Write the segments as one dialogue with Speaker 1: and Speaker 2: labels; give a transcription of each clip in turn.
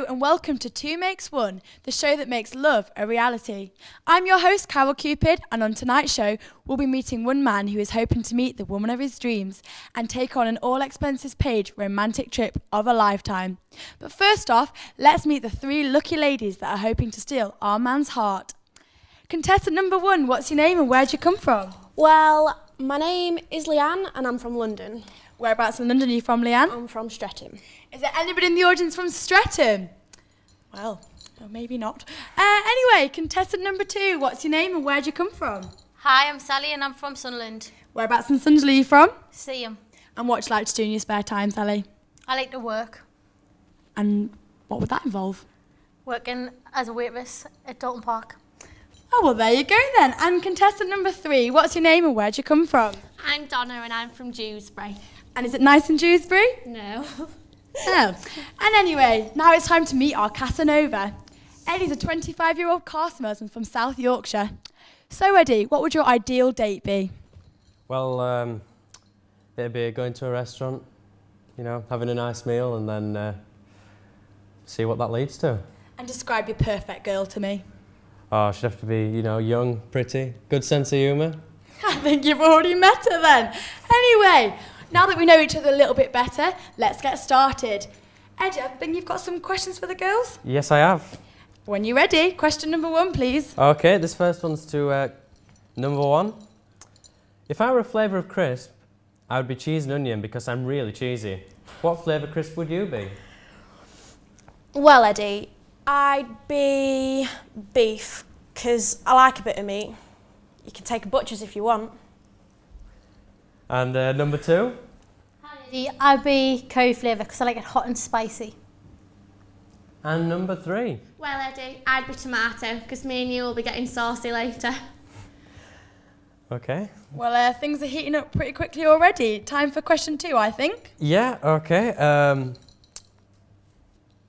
Speaker 1: and welcome to Two Makes One, the show that makes love a reality. I'm your host, Carol Cupid, and on tonight's show, we'll be meeting one man who is hoping to meet the woman of his dreams and take on an all-expenses-paid romantic trip of a lifetime. But first off, let's meet the three lucky ladies that are hoping to steal our man's heart. Contestant number one, what's your name and where'd you come from?
Speaker 2: Well, my name is Leanne and I'm from London.
Speaker 1: Whereabouts in London are you from, Leanne?
Speaker 2: I'm from Streatham.
Speaker 1: Is there anybody in the audience from Streatham? Well, or maybe not. Anyway, contestant number two, what's your name and where'd you come from?
Speaker 3: Hi, I'm Sally and I'm from Sunderland.
Speaker 1: Whereabouts in Sunderland are you from?
Speaker 3: Seaham.
Speaker 1: And what do you like to do in your spare time, Sally?
Speaker 3: I like to work.
Speaker 1: And what would that involve?
Speaker 3: Working as a waitress at Dalton Park.
Speaker 1: Oh, well, there you go then. And contestant number three, what's your name and where'd you come from?
Speaker 4: I'm Donna and I'm from Dewsbury.
Speaker 1: And is it nice in Dewsbury?
Speaker 4: No.
Speaker 1: Oh. And anyway, now it's time to meet our Casanova. Eddie's a 25-year-old car salesman from South Yorkshire. So, Eddie, what would your ideal date be?
Speaker 5: Well, it'd be going to a restaurant, you know, having a nice meal and then see what that leads to. And
Speaker 1: describe your perfect girl to me.
Speaker 5: Oh, she'd have to be, you know, young, pretty, good sense of humour.
Speaker 1: I think you've already met her then. Anyway, now that we know each other a little bit better, let's get started. Eddie, I think you've got some questions for the girls?
Speaker 5: Yes, I have.
Speaker 1: When you're ready, question number one, please.
Speaker 5: OK, this first one's to number one. If I were a flavour of crisp, I would be cheese and onion because I'm really cheesy. What flavour crisp would you be?
Speaker 2: Well, Eddie, I'd be beef, because I like a bit of meat. You can take a butcher's if you want.
Speaker 5: And number two?
Speaker 3: Hi, Eddie. I'd be curry flavour because I like it hot and spicy.
Speaker 5: And number three?
Speaker 4: Well, Eddie, I'd be tomato because me and you will be getting saucy later.
Speaker 5: OK.
Speaker 1: Well, things are heating up pretty quickly already. Time for question two, I think.
Speaker 5: Yeah, OK.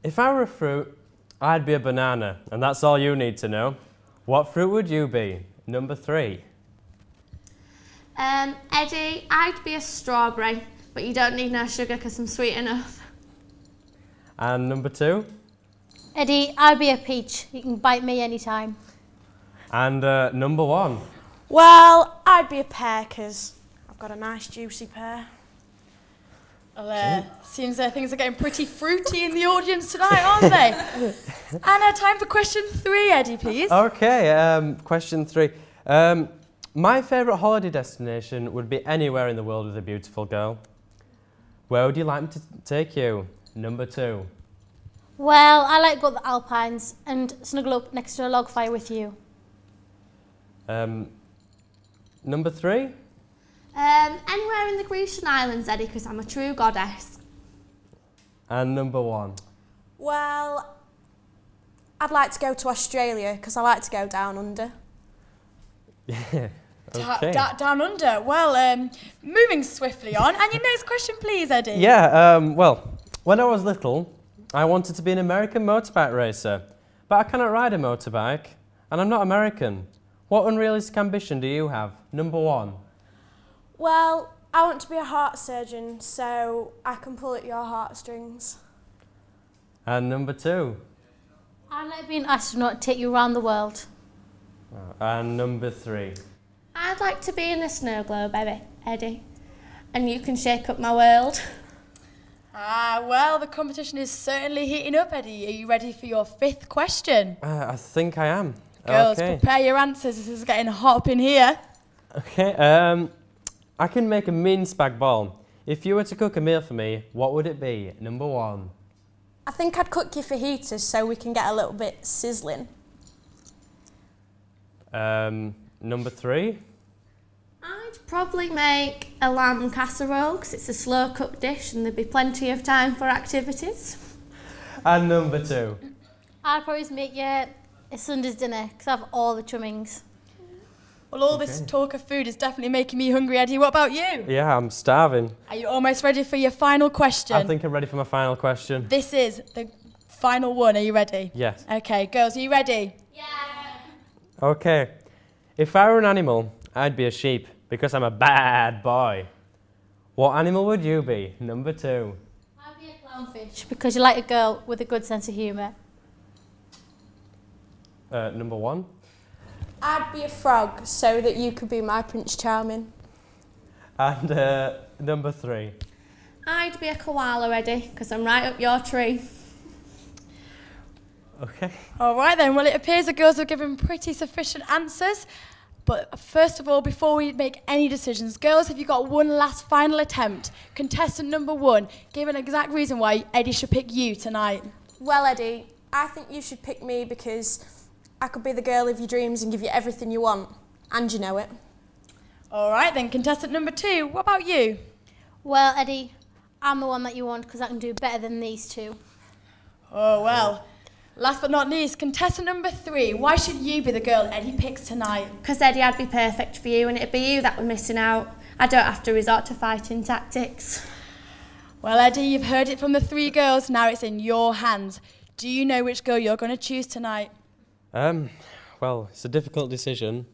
Speaker 5: If I were a fruit, I'd be a banana, and that's all you need to know. What fruit would you be? Number three.
Speaker 4: Eddie, I'd be a strawberry, but you don't need no sugar because I'm sweet enough.
Speaker 5: And number two?
Speaker 3: Eddie, I'd be a peach. You can bite me anytime.
Speaker 5: And number one?
Speaker 2: Well, I'd be a pear, because I've got a nice juicy pear.
Speaker 1: Well, seems things are getting pretty fruity in the audience tonight, aren't they? And time for question three, Eddie, please.
Speaker 5: OK, question three. My favourite holiday destination would be anywhere in the world with a beautiful girl. Where would you like me to take you? Number two.
Speaker 3: Well, I like to go to the Alpines and snuggle up next to a log fire with you.
Speaker 5: Number three.
Speaker 4: Anywhere in the Grecian Islands, Eddie, because I'm a true goddess.
Speaker 5: And number one.
Speaker 2: Well, I'd like to go to Australia, because I like to go down under.
Speaker 5: Yeah. Okay.
Speaker 1: Down under. Well, moving swiftly on. And your next question, please, Eddie.
Speaker 5: Yeah, well, when I was little, I wanted to be an American motorbike racer, but I cannot ride a motorbike, and I'm not American. What unrealistic ambition do you have? Number one.
Speaker 2: Well, I want to be a heart surgeon, so I can pull at your heartstrings.
Speaker 5: And number two.
Speaker 3: I'd like to be an astronaut, take you around the world.
Speaker 5: And number three.
Speaker 4: I'd like to be in a snow globe, Eddie, and you can shake up my world.
Speaker 1: Well, the competition is certainly heating up, Eddie. Are you ready for your fifth question?
Speaker 5: I think I am.
Speaker 1: Girls,
Speaker 5: Okay.
Speaker 1: prepare your answers. This is getting hot up in here.
Speaker 5: Okay, I can make a mean spag bol. If you were to cook a meal for me, what would it be? Number one.
Speaker 2: I think I'd cook you fajitas so we can get a little bit sizzling.
Speaker 5: Number three.
Speaker 4: I'd probably make a lamb casserole because it's a slow cooked dish and there'd be plenty of time for activities.
Speaker 5: And number two.
Speaker 3: I'd probably make you a Sunday's dinner because I have all the trimmings.
Speaker 1: Well, all this talk of food is definitely making me hungry, Eddie. What about you?
Speaker 5: Yeah, I'm starving.
Speaker 1: Are you almost ready for your final question?
Speaker 5: I think I'm ready for my final question.
Speaker 1: This is the final one. Are you ready?
Speaker 5: Yes.
Speaker 1: Okay, girls, are you ready?
Speaker 4: Yeah.
Speaker 5: Okay. If I were an animal, I'd be a sheep because I'm a bad boy. What animal would you be? Number two.
Speaker 3: I'd be a clown Clownfish, because you like a girl with a good sense of humour.
Speaker 5: Number 1.
Speaker 2: I'd be a frog so that you could be my Prince Charming.
Speaker 5: And number 3.
Speaker 4: I'd be a koala, Eddie, because I'm right up your tree.
Speaker 5: Okay.
Speaker 1: All right then, well it appears the girls have given pretty sufficient answers. But first of all, before we make any decisions, girls, have you got one last final attempt? Contestant number 1, give an exact reason why Eddie should pick you tonight.
Speaker 2: Well, Eddie, I think you should pick me because I could be the girl of your dreams and give you everything you want. And you know it.
Speaker 1: All right then, contestant number 2, what about you?
Speaker 3: Well, Eddie, I'm the one that you want because I can do better than these two.
Speaker 1: Oh well. Last but not least, contestant number 3, why should you be the girl Eddie picks tonight?
Speaker 4: Because Eddie, I'd be perfect for you, and it'd be you that were missing out. I don't have to resort to fighting tactics.
Speaker 1: Well, Eddie, you've heard it from the 3 girls, now it's in your hands. Do you know which girl you're going to choose tonight?
Speaker 5: Well, it's a difficult decision.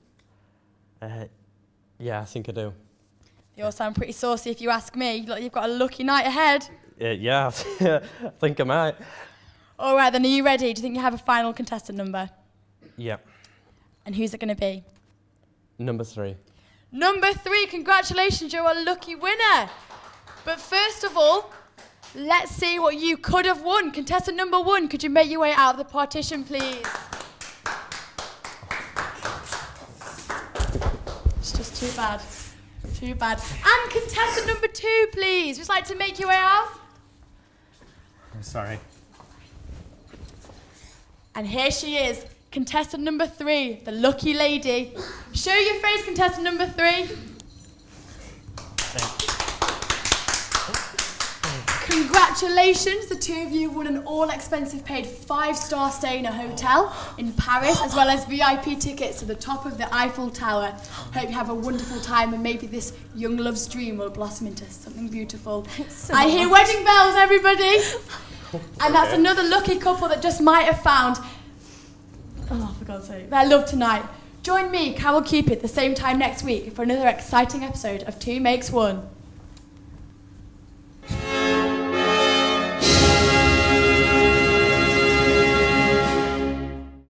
Speaker 5: Yeah, I think I do.
Speaker 1: They all sound pretty saucy if you ask me. Look, you've got a lucky night ahead.
Speaker 5: Yeah, I think I might.
Speaker 1: All right, then, are you ready? Do you think you have a final contestant number?
Speaker 5: Yeah.
Speaker 1: And who's it going to be?
Speaker 5: Number 3.
Speaker 1: Number 3, congratulations, you're a lucky winner. But first of all, let's see what you could have won. Contestant number 1, could you make your way out of the partition, please? It's just too bad. Too bad. And contestant number 2, please. Just like to make your way out.
Speaker 5: I'm sorry.
Speaker 1: And here she is, contestant number 3, the lucky lady. Show your face, contestant number 3. Congratulations, the 2 of you won an all-expensive paid 5-star stay in a hotel in Paris, as well as VIP tickets to the top of the Eiffel Tower. Hope you have a wonderful time and maybe this young love's dream will blossom into something beautiful. I hear wedding bells, everybody! And that's another lucky couple that just might have found, oh, for God's sake, their love tonight. Join me, Carol Cupid, the same time next week for another exciting episode of 2 Makes 1.